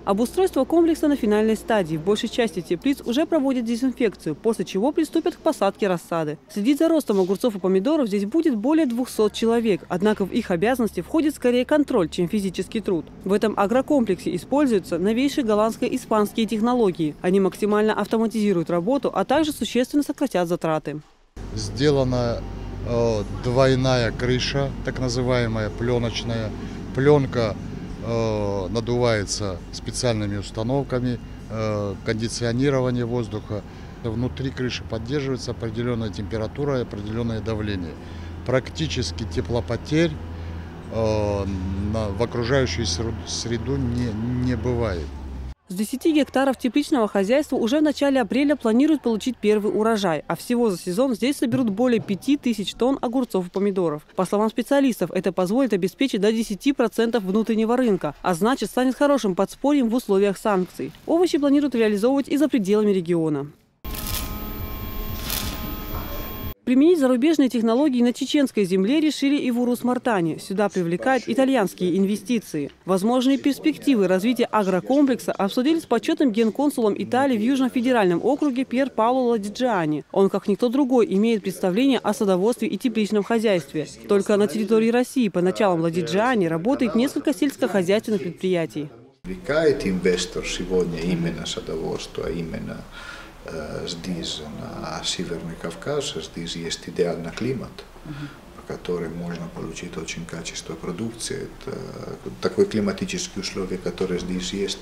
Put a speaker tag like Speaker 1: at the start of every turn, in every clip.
Speaker 1: Обустройство комплекса на финальной стадии. В большей части теплиц уже проводят дезинфекцию, после чего приступят к посадке рассады. Следить за ростом огурцов и помидоров здесь будет более 200 человек. Однако в их обязанности входит скорее контроль, чем физический труд. В этом агрокомплексе используются новейшие голландско-испанские технологии. Они максимально автоматизируют работу, а также существенно сократят затраты.
Speaker 2: Сделана двойная крыша, так называемая пленочная. Пленка надувается специальными установками, кондиционирование воздуха. Внутри крыши поддерживается определенная температура и определенное давление. Практически теплопотерь в окружающую среду не бывает.
Speaker 1: С 10 гектаров тепличного хозяйства уже в начале апреля планируют получить первый урожай, а всего за сезон здесь соберут более 5000 тонн огурцов и помидоров. По словам специалистов, это позволит обеспечить до 10% внутреннего рынка, а значит станет хорошим подспорьем в условиях санкций. Овощи планируют реализовывать и за пределами региона. Применить зарубежные технологии на чеченской земле решили и в Урус-Мартане. Сюда привлекают итальянские инвестиции. Возможные перспективы развития агрокомплекса обсудили с почетным генконсулом Италии в Южном федеральном округе Пьер Паоло Ладиджиани. Он, как никто другой, имеет представление о садоводстве и тепличном хозяйстве. Только на территории России по началам Ладиджиани работает несколько сельскохозяйственных предприятий.
Speaker 3: Привлекает инвестор сегодня именно садоводство, именно здесь, на Северный Кавказ, здесь есть идеальный климат, по которому можно получить очень качественную продукцию. Это такое климатические условия, которые здесь есть,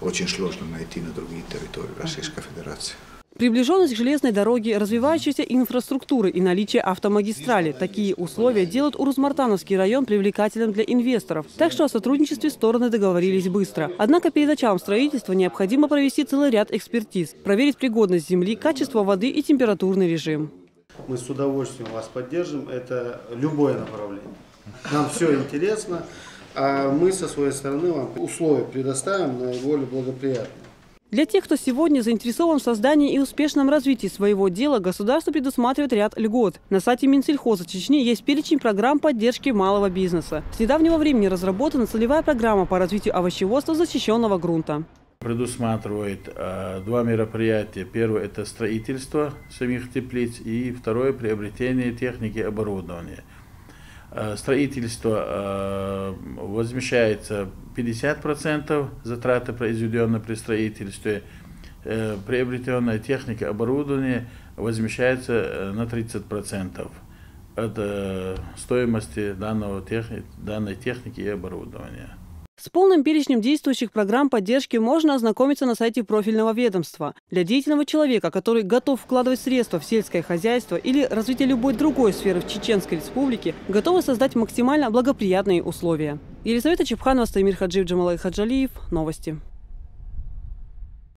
Speaker 3: очень сложно найти на другие территории Российской Федерации.
Speaker 1: Приближенность к железной дороге, развивающейся инфраструктуры и наличие автомагистрали. Такие условия делают Урус-Мартановский район привлекательным для инвесторов. Так что о сотрудничестве стороны договорились быстро. Однако перед началом строительства необходимо провести целый ряд экспертиз. Проверить пригодность земли, качество воды и температурный режим.
Speaker 4: Мы с удовольствием вас поддержим. Это любое направление. Нам все интересно. А мы со своей стороны вам условия предоставим наиболее благоприятные.
Speaker 1: Для тех, кто сегодня заинтересован в создании и успешном развитии своего дела, государство предусматривает ряд льгот. На сайте Минсельхоза Чечни есть перечень программ поддержки малого бизнеса. С недавнего времени разработана целевая программа по развитию овощеводства защищенного грунта.
Speaker 5: Предусматривает два мероприятия. Первое – это строительство самих теплиц, и второе – приобретение техники и оборудования. Строительство возмещается 50% затраты, произведенные при строительстве. Приобретенная техника, оборудование возмещается на 30% от стоимости данной техники и оборудования.
Speaker 1: С полным перечнем действующих программ поддержки можно ознакомиться на сайте профильного ведомства. Для деятельного человека, который готов вкладывать средства в сельское хозяйство или развитие любой другой сферы в Чеченской Республике, готовы создать максимально благоприятные условия. Елизавета Чепханова, Стамир Хаджиев, Джамалай Хаджалиев. Новости.